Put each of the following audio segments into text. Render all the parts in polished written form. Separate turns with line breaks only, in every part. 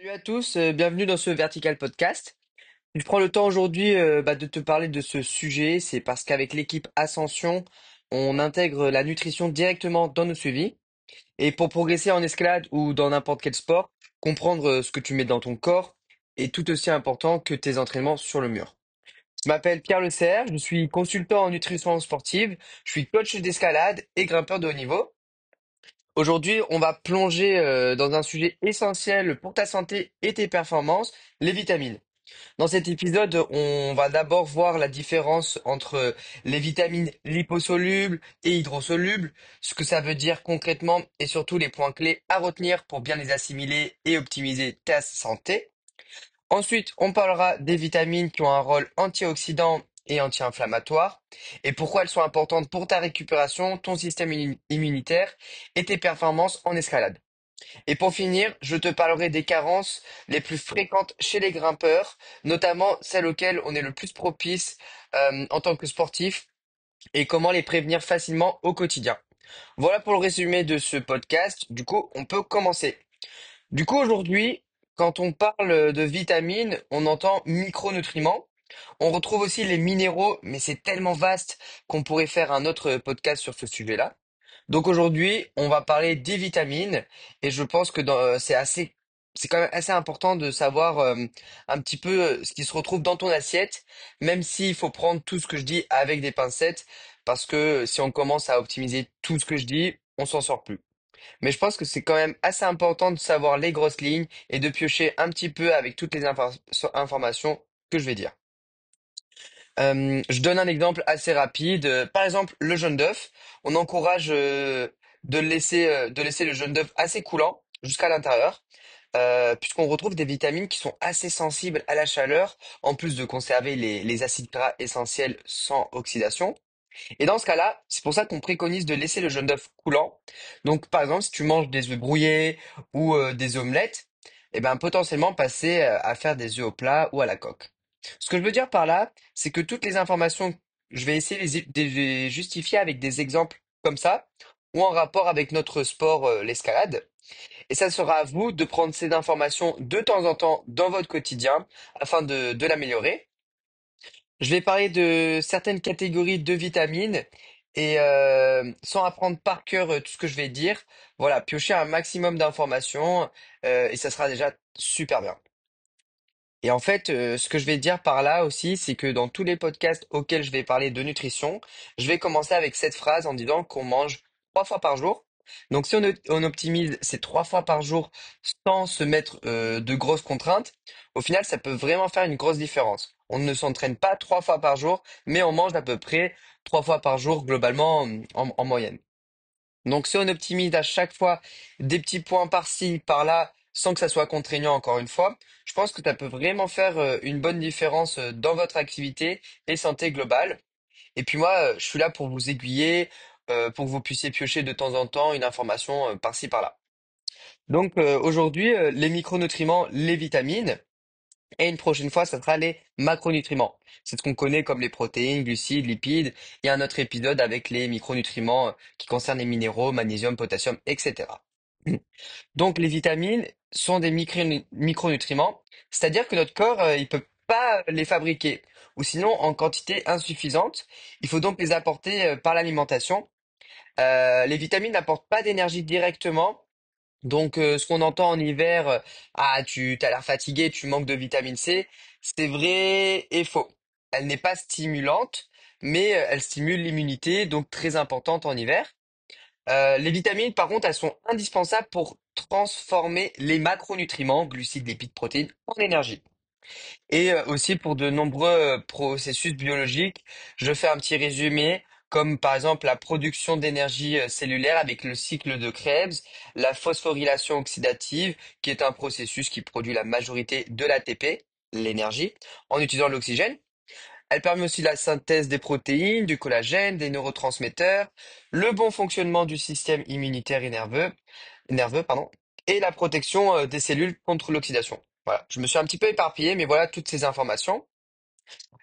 Salut à tous, bienvenue dans ce Vertical Podcast. Je prends le temps aujourd'hui de te parler de ce sujet, c'est parce qu'avec l'équipe Ascension, on intègre la nutrition directement dans nos suivis. Et pour progresser en escalade ou dans n'importe quel sport, comprendre ce que tu mets dans ton corps est tout aussi important que tes entraînements sur le mur. Je m'appelle Pierre Le Serre, je suis consultant en nutrition sportive, je suis coach d'escalade et grimpeur de haut niveau. Aujourd'hui, on va plonger dans un sujet essentiel pour ta santé et tes performances, les vitamines. Dans cet épisode, on va d'abord voir la différence entre les vitamines liposolubles et hydrosolubles, ce que ça veut dire concrètement et surtout les points clés à retenir pour bien les assimiler et optimiser ta santé. Ensuite, on parlera des vitamines qui ont un rôle antioxydant et anti-inflammatoire et pourquoi elles sont importantes pour ta récupération, ton système immunitaire et tes performances en escalade. Et pour finir, je te parlerai des carences les plus fréquentes chez les grimpeurs, notamment celles auxquelles on est le plus propice en tant que sportif et comment les prévenir facilement au quotidien. Voilà pour le résumé de ce podcast. Du coup, on peut commencer. Du coup, aujourd'hui, quand on parle de vitamines, on entend micronutriments. On retrouve aussi les minéraux, mais c'est tellement vaste qu'on pourrait faire un autre podcast sur ce sujet-là. Donc aujourd'hui, on va parler des vitamines et je pense que c'est quand même assez important de savoir un petit peu ce qui se retrouve dans ton assiette, même s'il faut prendre tout ce que je dis avec des pincettes, parce que si on commence à optimiser tout ce que je dis, on s'en sort plus. Mais je pense que c'est quand même assez important de savoir les grosses lignes et de piocher un petit peu avec toutes les informations que je vais dire. Je donne un exemple assez rapide. Par exemple, le jaune d'œuf. On encourage de laisser le jaune d'œuf assez coulant jusqu'à l'intérieur, puisqu'on retrouve des vitamines qui sont assez sensibles à la chaleur, en plus de conserver les acides gras essentiels sans oxydation. Et dans ce cas-là, c'est pour ça qu'on préconise de laisser le jaune d'œuf coulant. Donc, par exemple, si tu manges des œufs brouillés ou des omelettes, eh ben, potentiellement passer à faire des œufs au plat ou à la coque. Ce que je veux dire par là, c'est que toutes les informations, je vais essayer de les justifier avec des exemples comme ça, ou en rapport avec notre sport, l'escalade. Et ça sera à vous de prendre ces informations de temps en temps dans votre quotidien afin de l'améliorer. Je vais parler de certaines catégories de vitamines et sans apprendre par cœur tout ce que je vais dire, voilà, piocher un maximum d'informations et ça sera déjà super bien. Et en fait, ce que je vais dire par là aussi, c'est que dans tous les podcasts auxquels je vais parler de nutrition, je vais commencer avec cette phrase en disant qu'on mange 3 fois par jour. Donc si on optimise ces 3 fois par jour sans se mettre de grosses contraintes, au final, ça peut vraiment faire une grosse différence. On ne s'entraîne pas 3 fois par jour, mais on mange à peu près 3 fois par jour globalement en moyenne. Donc, si on optimise à chaque fois des petits points par-ci, par-là, sans que ça soit contraignant encore une fois, je pense que ça peut vraiment faire une bonne différence dans votre activité et santé globale. Et puis moi, je suis là pour vous aiguiller, pour que vous puissiez piocher de temps en temps une information par-ci, par-là. Donc aujourd'hui, les micronutriments, les vitamines, et une prochaine fois, ça sera les macronutriments. C'est ce qu'on connaît comme les protéines, glucides, lipides. Il y a un autre épisode avec les micronutriments qui concernent les minéraux, magnésium, potassium, etc. Donc les vitamines sont des micronutriments, c'est-à-dire que notre corps, il peut pas les fabriquer, ou sinon en quantité insuffisante. Il faut donc les apporter par l'alimentation. Les vitamines n'apportent pas d'énergie directement, donc, ce qu'on entend en hiver, ah, tu as l'air fatigué, tu manques de vitamine C, c'est vrai et faux. Elle n'est pas stimulante, mais elle stimule l'immunité, donc très importante en hiver. Les vitamines, par contre, elles sont indispensables pour transformer les macronutriments, glucides, lipides, protéines, en énergie. Et aussi pour de nombreux processus biologiques. Je fais un petit résumé, comme par exemple la production d'énergie cellulaire avec le cycle de Krebs, la phosphorylation oxydative, qui est un processus qui produit la majorité de l'ATP, l'énergie, en utilisant l'oxygène. Elle permet aussi la synthèse des protéines, du collagène, des neurotransmetteurs, le bon fonctionnement du système immunitaire et nerveux, pardon, et la protection des cellules contre l'oxydation. Voilà, je me suis un petit peu éparpillé, mais voilà toutes ces informations.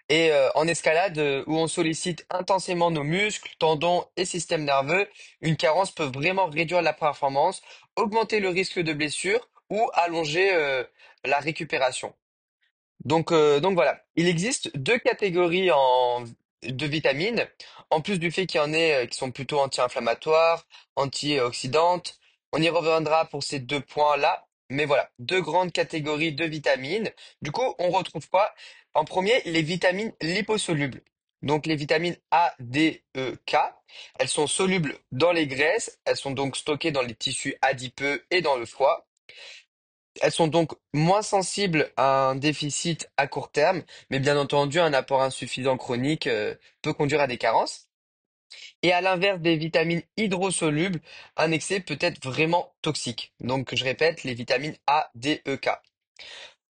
Et en escalade, où on sollicite intensément nos muscles, tendons et système nerveux, une carence peut vraiment réduire la performance, augmenter le risque de blessure ou allonger la récupération. Donc voilà, il existe deux catégories de vitamines, en plus du fait qu'il y en ait qui sont plutôt anti-inflammatoires, antioxydantes. On y reviendra pour ces deux points-là. Mais voilà, deux grandes catégories de vitamines. Du coup, on retrouve quoi? En premier, les vitamines liposolubles. Donc les vitamines A, D, E, K. Elles sont solubles dans les graisses, elles sont donc stockées dans les tissus adipeux et dans le foie. Elles sont donc moins sensibles à un déficit à court terme, mais bien entendu, un apport insuffisant chronique peut conduire à des carences. Et à l'inverse des vitamines hydrosolubles, un excès peut être vraiment toxique. Donc, je répète, les vitamines A, D, E, K.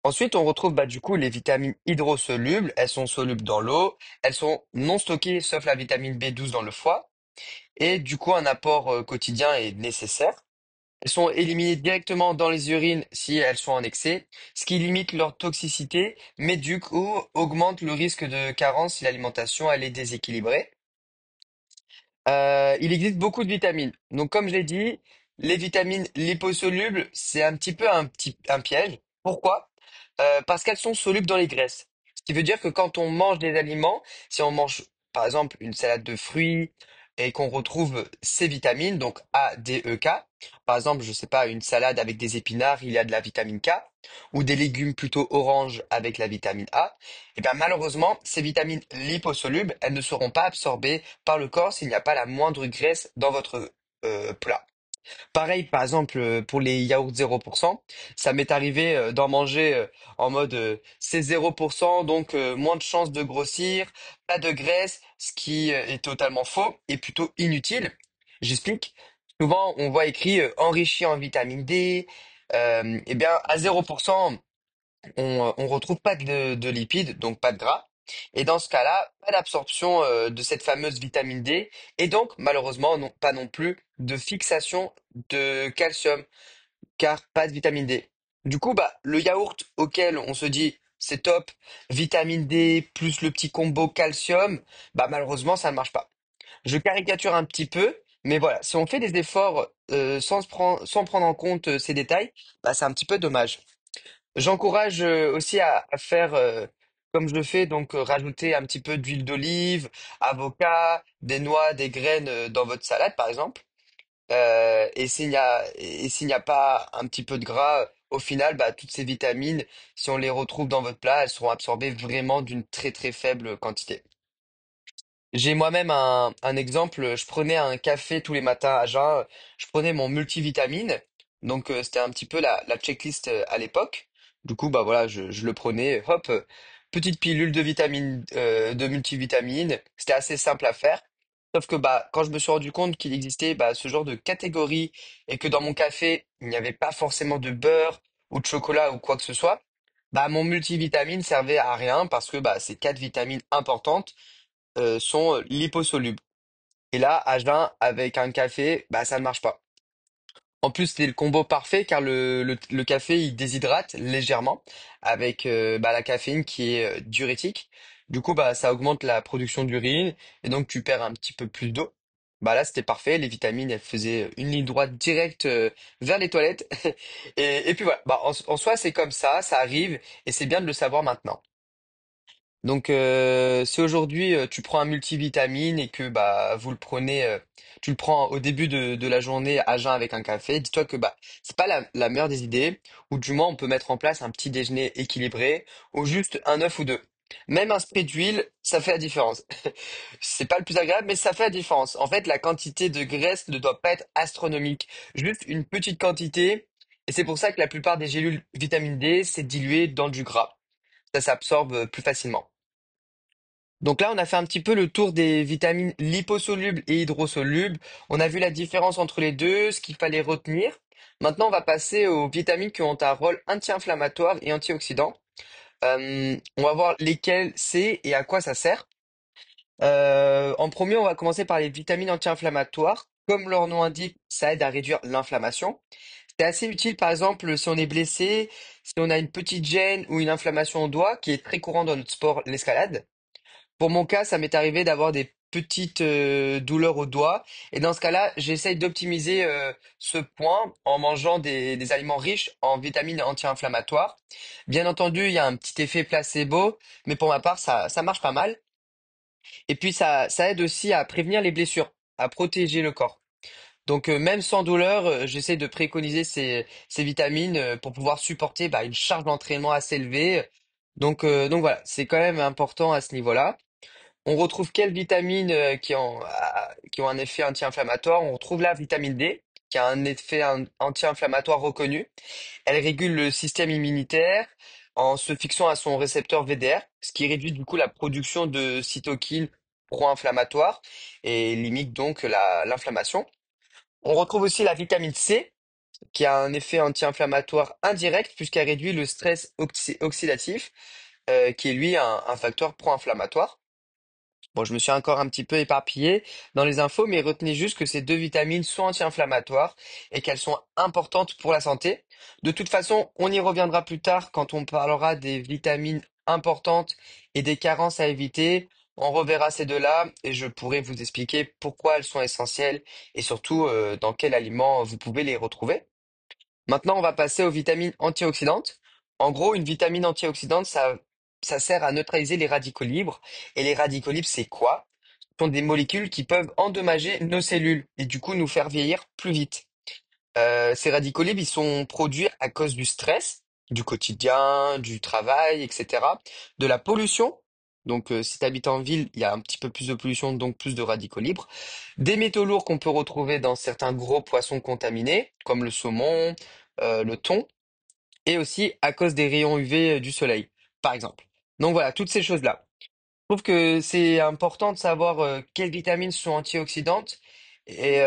Ensuite, on retrouve du coup les vitamines hydrosolubles. Elles sont solubles dans l'eau, elles sont non stockées sauf la vitamine B12 dans le foie. Et du coup, un apport quotidien est nécessaire. Elles sont éliminées directement dans les urines si elles sont en excès, ce qui limite leur toxicité, mais du coup augmente le risque de carence si l'alimentation elle est déséquilibrée. Il existe beaucoup de vitamines. Donc comme je l'ai dit, les vitamines liposolubles, c'est un petit peu un piège. Pourquoi? Parce qu'elles sont solubles dans les graisses. Ce qui veut dire que quand on mange des aliments, si on mange par exemple une salade de fruits et qu'on retrouve ces vitamines, donc A, D, E, K, par exemple, je sais pas, une salade avec des épinards, il y a de la vitamine K, ou des légumes plutôt orange avec la vitamine A, et bien malheureusement, ces vitamines liposolubles, elles ne seront pas absorbées par le corps s'il n'y a pas la moindre graisse dans votre plat. Pareil, par exemple, pour les yaourts 0%, ça m'est arrivé d'en manger en mode c'est 0%, donc moins de chances de grossir, pas de graisse, ce qui est totalement faux et plutôt inutile. J'explique. Souvent, on voit écrit enrichi en vitamine D. Eh bien, à 0%, on retrouve pas de lipides, donc pas de gras. Et dans ce cas-là, pas d'absorption de cette fameuse vitamine D, et donc malheureusement pas non plus de fixation de calcium, car pas de vitamine D. Du coup, le yaourt auquel on se dit c'est top, vitamine D plus le petit combo calcium, malheureusement ça ne marche pas. Je caricature un petit peu, mais voilà, si on fait des efforts sans prendre en compte ces détails, c'est un petit peu dommage. J'encourage aussi à faire comme je le fais, donc rajouter un petit peu d'huile d'olive, avocat, des noix, des graines dans votre salade par exemple. Et s'il n'y a pas un petit peu de gras, au final, toutes ces vitamines, si on les retrouve dans votre plat, elles seront absorbées vraiment d'une très très faible quantité. J'ai moi-même un exemple. Je prenais un café tous les matins à jeun. Je prenais mon multivitamine. Donc, c'était un petit peu la checklist à l'époque. Du coup, voilà, je le prenais. Hop, petite pilule de vitamine, de multivitamine. C'était assez simple à faire. Sauf que quand je me suis rendu compte qu'il existait ce genre de catégorie et que dans mon café, il n'y avait pas forcément de beurre ou de chocolat ou quoi que ce soit, mon multivitamine servait à rien parce que ces quatre vitamines importantes sont liposolubles. Et là, à jeun, avec un café, ça ne marche pas. En plus, c'est le combo parfait car le café, il déshydrate légèrement avec la caféine qui est diurétique. Du coup, ça augmente la production d'urine et donc tu perds un petit peu plus d'eau. Là, c'était parfait. Les vitamines, elles faisaient une ligne droite directe vers les toilettes. Et puis voilà. En soi, c'est comme ça arrive et c'est bien de le savoir maintenant. Donc, si aujourd'hui tu prends un multivitamine et que vous le prenez, tu le prends au début de la journée à jeun avec un café, dis-toi que c'est pas la meilleure des idées, ou du moins on peut mettre en place un petit déjeuner équilibré ou juste un œuf ou deux. Même un spray d'huile, ça fait la différence. C'est pas le plus agréable, mais ça fait la différence. En fait, la quantité de graisse ne doit pas être astronomique, juste une petite quantité, et c'est pour ça que la plupart des gélules vitamine D, c'est dilué dans du gras. Ça s'absorbe plus facilement. Donc là, on a fait un petit peu le tour des vitamines liposolubles et hydrosolubles. On a vu la différence entre les deux, ce qu'il fallait retenir. Maintenant, on va passer aux vitamines qui ont un rôle anti-inflammatoire et antioxydant. On va voir lesquelles c'est et à quoi ça sert. En premier, on va commencer par les vitamines anti-inflammatoires. Comme leur nom indique, ça aide à réduire l'inflammation. C'est assez utile, par exemple, si on est blessé, si on a une petite gêne ou une inflammation au doigt, qui est très courant dans notre sport, l'escalade. Pour mon cas, ça m'est arrivé d'avoir des petite douleur au doigt. Et dans ce cas-là, j'essaye d'optimiser ce point en mangeant des aliments riches en vitamines anti-inflammatoires. Bien entendu, il y a un petit effet placebo, mais pour ma part, ça marche pas mal. Et puis ça aide aussi à prévenir les blessures, à protéger le corps. Donc même sans douleur, j'essaie de préconiser ces vitamines pour pouvoir supporter bah, une charge d'entraînement assez élevée. Donc voilà, c'est quand même important à ce niveau-là. On retrouve quelles vitamines qui ont un effet anti-inflammatoire? On retrouve la vitamine D, qui a un effet anti-inflammatoire reconnu. Elle régule le système immunitaire en se fixant à son récepteur VDR, ce qui réduit du coup la production de cytokines pro-inflammatoires et limite donc l'inflammation. On retrouve aussi la vitamine C, qui a un effet anti-inflammatoire indirect puisqu'elle réduit le stress oxydatif, qui est lui un facteur pro-inflammatoire. Bon, je me suis encore un petit peu éparpillé dans les infos, mais retenez juste que ces deux vitamines sont anti-inflammatoires et qu'elles sont importantes pour la santé. De toute façon, on y reviendra plus tard quand on parlera des vitamines importantes et des carences à éviter. On reverra ces deux-là et je pourrai vous expliquer pourquoi elles sont essentielles et surtout dans quels aliments vous pouvez les retrouver. Maintenant, on va passer aux vitamines antioxydantes. En gros, une vitamine antioxydante, ça sert à neutraliser les radicaux libres. Et les radicaux libres, c'est quoi? Ce sont des molécules qui peuvent endommager nos cellules et du coup nous faire vieillir plus vite. Ces radicaux libres, ils sont produits à cause du stress, du quotidien, du travail, etc., de la pollution. Donc, si tu habites en ville, il y a un petit peu plus de pollution, donc plus de radicaux libres. Des métaux lourds qu'on peut retrouver dans certains gros poissons contaminés, comme le saumon, le thon, et aussi à cause des rayons UV du soleil, par exemple. Donc voilà, toutes ces choses-là. Je trouve que c'est important de savoir quelles vitamines sont antioxydantes et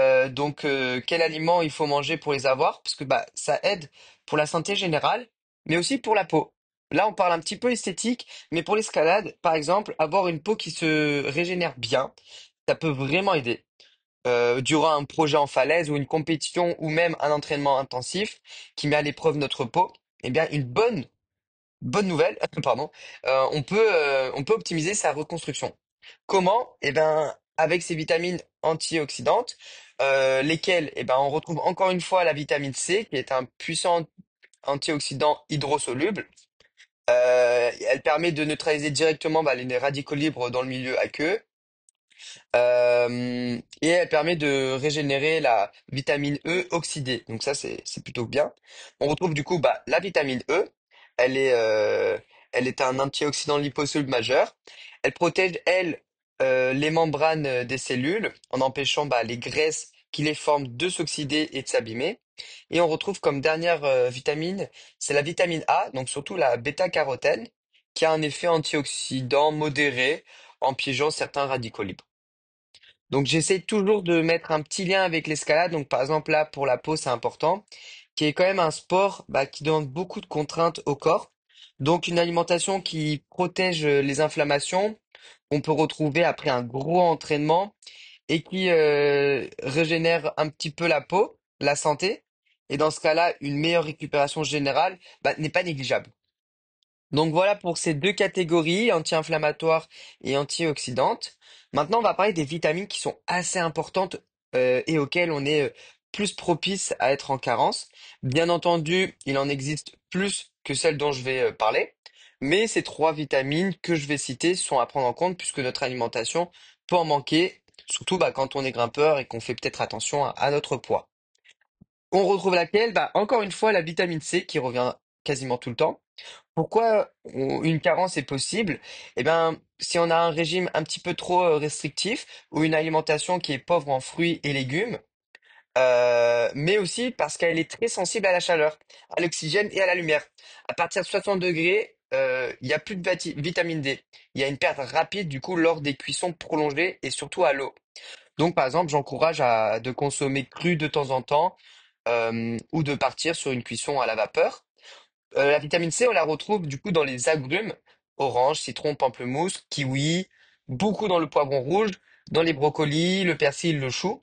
quels aliments il faut manger pour les avoir, parce que bah, ça aide pour la santé générale, mais aussi pour la peau. Là, on parle un petit peu esthétique, mais pour l'escalade, par exemple, avoir une peau qui se régénère bien, ça peut vraiment aider. Durant un projet en falaise ou une compétition ou même un entraînement intensif qui met à l'épreuve notre peau, eh bien, une bonne nouvelle, pardon, on peut optimiser sa reconstruction. Comment? Eh ben, avec ces vitamines antioxydantes, lesquelles, eh ben, on retrouve encore une fois la vitamine C, qui est un puissant antioxydant hydrosoluble. Elle permet de neutraliser directement bah, les radicaux libres dans le milieu aqueux. Et elle permet de régénérer la vitamine E oxydée. Donc ça, c'est plutôt bien. On retrouve du coup bah, la vitamine E. Elle est, euh, Elle est un antioxydant liposoluble majeur. Elle protège, elle, les membranes des cellules en empêchant bah, les graisses qui les forment de s'oxyder et de s'abîmer. Et on retrouve comme dernière vitamine, c'est la vitamine A, donc surtout la bêta-carotène, qui a un effet antioxydant modéré en piégeant certains radicaux libres. Donc j'essaie toujours de mettre un petit lien avec l'escalade. Donc par exemple là pour la peau c'est important, qui est quand même un sport bah, qui demande beaucoup de contraintes au corps. Donc une alimentation qui protège les inflammations qu'on peut retrouver après un gros entraînement et qui régénère un petit peu la peau, la santé. Et dans ce cas-là, une meilleure récupération générale bah, n'est pas négligeable. Donc voilà pour ces deux catégories, anti-inflammatoires et antioxydantes. Maintenant, on va parler des vitamines qui sont assez importantes et auxquelles on est plus propice à être en carence. Bien entendu, il en existe plus que celles dont je vais parler, mais ces trois vitamines que je vais citer sont à prendre en compte puisque notre alimentation peut en manquer, surtout bah, quand on est grimpeur et qu'on fait peut-être attention à notre poids. On retrouve laquelle? Bah, encore une fois, la vitamine C qui revient quasiment tout le temps. Pourquoi une carence est possible? Eh bien, si on a un régime un petit peu trop restrictif ou une alimentation qui est pauvre en fruits et légumes, mais aussi parce qu'elle est très sensible à la chaleur, à l'oxygène et à la lumière. À partir de 60 degrés, il n'y a plus de vitamine D. Il y a une perte rapide du coup lors des cuissons prolongées et surtout à l'eau. Donc, par exemple, j'encourage à de consommer cru de temps en temps ou de partir sur une cuisson à la vapeur. La vitamine C, on la retrouve du coup dans les agrumes, orange, citron, pamplemousse, kiwi, beaucoup dans le poivron rouge, dans les brocolis, le persil, le chou.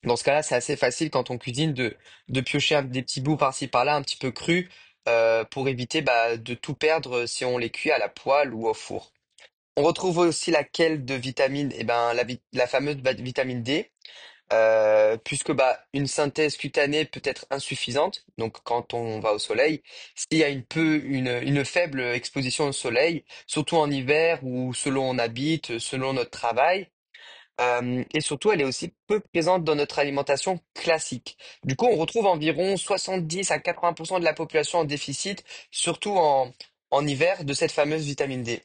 Dans ce cas-là, c'est assez facile quand on cuisine de piocher des petits bouts par-ci par-là, un petit peu crus, pour éviter bah, de tout perdre si on les cuit à la poêle ou au four. On retrouve aussi laquelle de vitamine? Eh ben, la fameuse vitamine D, puisque bah, une synthèse cutanée peut être insuffisante. Donc, quand on va au soleil, s'il y a une faible exposition au soleil, surtout en hiver ou selon où on habite, selon notre travail, et surtout, elle est aussi peu présente dans notre alimentation classique. Du coup, on retrouve environ 70 à 80% de la population en déficit, surtout en hiver, de cette fameuse vitamine D.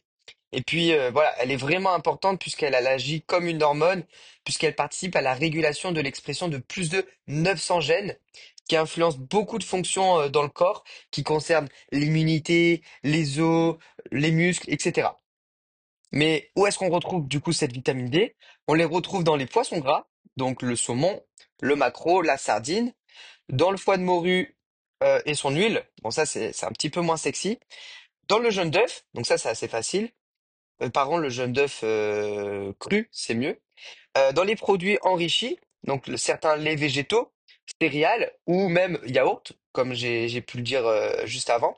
Et puis voilà, elle est vraiment importante puisqu'elle agit comme une hormone, puisqu'elle participe à la régulation de l'expression de plus de 900 gènes qui influencent beaucoup de fonctions dans le corps, qui concernent l'immunité, les os, les muscles, etc. Mais où est-ce qu'on retrouve du coup cette vitamine D? On les retrouve dans les poissons gras, donc le saumon, le maquereau, la sardine, dans le foie de morue et son huile. Bon, ça c'est un petit peu moins sexy. Dans le jaune d'œuf, donc ça c'est assez facile. Par contre, le jaune d'œuf cru, c'est mieux. Dans les produits enrichis, donc certains laits végétaux, céréales ou même yaourt, comme j'ai pu le dire juste avant.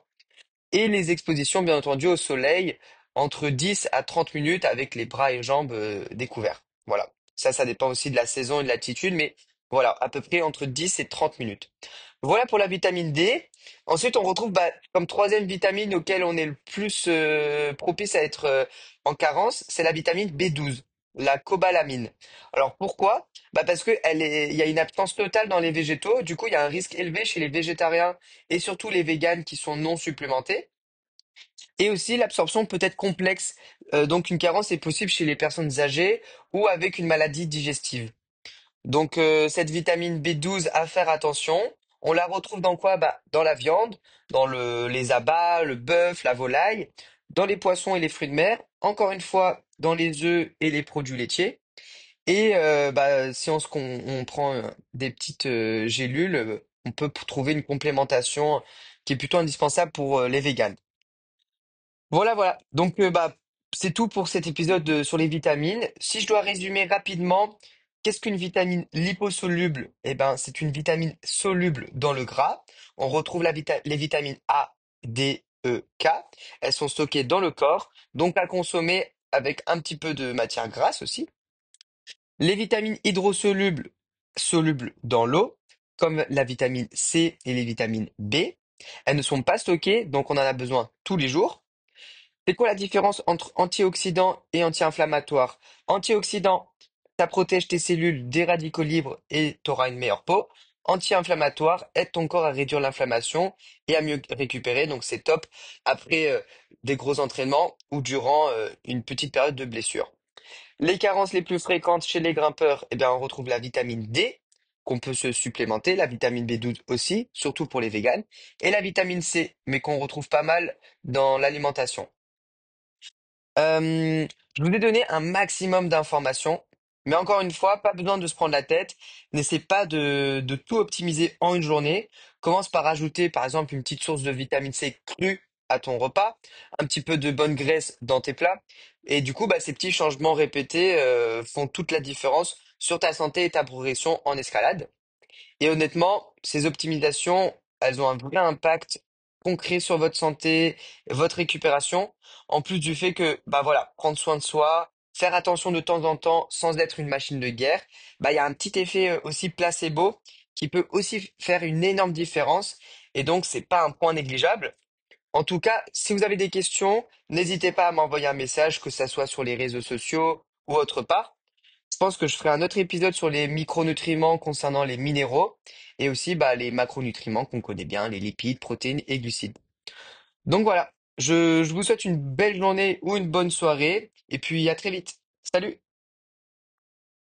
Et les expositions, bien entendu, au soleil, entre 10 à 30 minutes avec les bras et jambes découverts. Voilà. Ça dépend aussi de la saison et de l'altitude, mais voilà, à peu près entre 10 et 30 minutes. Voilà pour la vitamine D. Ensuite, on retrouve bah, comme troisième vitamine auquel on est le plus propice à être en carence, c'est la vitamine B12, la cobalamine. Alors pourquoi? Bah parce que il y a une absence totale dans les végétaux. Du coup, il y a un risque élevé chez les végétariens et surtout les véganes qui sont non supplémentés. Et aussi, l'absorption peut être complexe. Donc, une carence est possible chez les personnes âgées ou avec une maladie digestive. Donc, cette vitamine B12, à faire attention. On la retrouve dans quoi? Bah, dans la viande, dans les abats, le bœuf, la volaille, dans les poissons et les fruits de mer. Encore une fois, dans les œufs et les produits laitiers. Et bah, si on prend des petites gélules, on peut trouver une complémentation qui est plutôt indispensable pour les véganes. Voilà, voilà. Donc, bah, c'est tout pour cet épisode sur les vitamines. Si je dois résumer rapidement, qu'est-ce qu'une vitamine liposoluble? Eh ben, c'est une vitamine soluble dans le gras. On retrouve les vitamines A, D, E, K. Elles sont stockées dans le corps, donc à consommer avec un petit peu de matière grasse aussi. Les vitamines hydrosolubles, solubles dans l'eau, comme la vitamine C et les vitamines B. Elles ne sont pas stockées, donc on en a besoin tous les jours. C'est quoi la différence entre antioxydant et anti-inflammatoire? Antioxydant, ça protège tes cellules des radicaux libres et tu auras une meilleure peau. Anti-inflammatoire, aide ton corps à réduire l'inflammation et à mieux récupérer, donc c'est top après des gros entraînements ou durant une petite période de blessure. Les carences les plus fréquentes chez les grimpeurs, eh bien, on retrouve la vitamine D, qu'on peut se supplémenter, la vitamine B12 aussi, surtout pour les véganes, et la vitamine C, mais qu'on retrouve pas mal dans l'alimentation. Je vous ai donné un maximum d'informations, mais encore une fois, pas besoin de se prendre la tête. N'essaie pas de tout optimiser en une journée. Commence par ajouter, par exemple, une petite source de vitamine C crue à ton repas, un petit peu de bonne graisse dans tes plats. Et du coup, bah, ces petits changements répétés, font toute la différence sur ta santé et ta progression en escalade. Et honnêtement, ces optimisations, elles ont un vrai impact concret sur votre santé, votre récupération, en plus du fait que, bah voilà, prendre soin de soi, faire attention de temps en temps sans être une machine de guerre, bah il y a un petit effet aussi placebo qui peut aussi faire une énorme différence et donc c'est pas un point négligeable. En tout cas, si vous avez des questions, n'hésitez pas à m'envoyer un message, que ça soit sur les réseaux sociaux ou autre part. Je pense que je ferai un autre épisode sur les micronutriments concernant les minéraux et aussi bah, les macronutriments qu'on connaît bien, les lipides, protéines et glucides. Donc voilà, je vous souhaite une belle journée ou une bonne soirée et puis à très vite. Salut!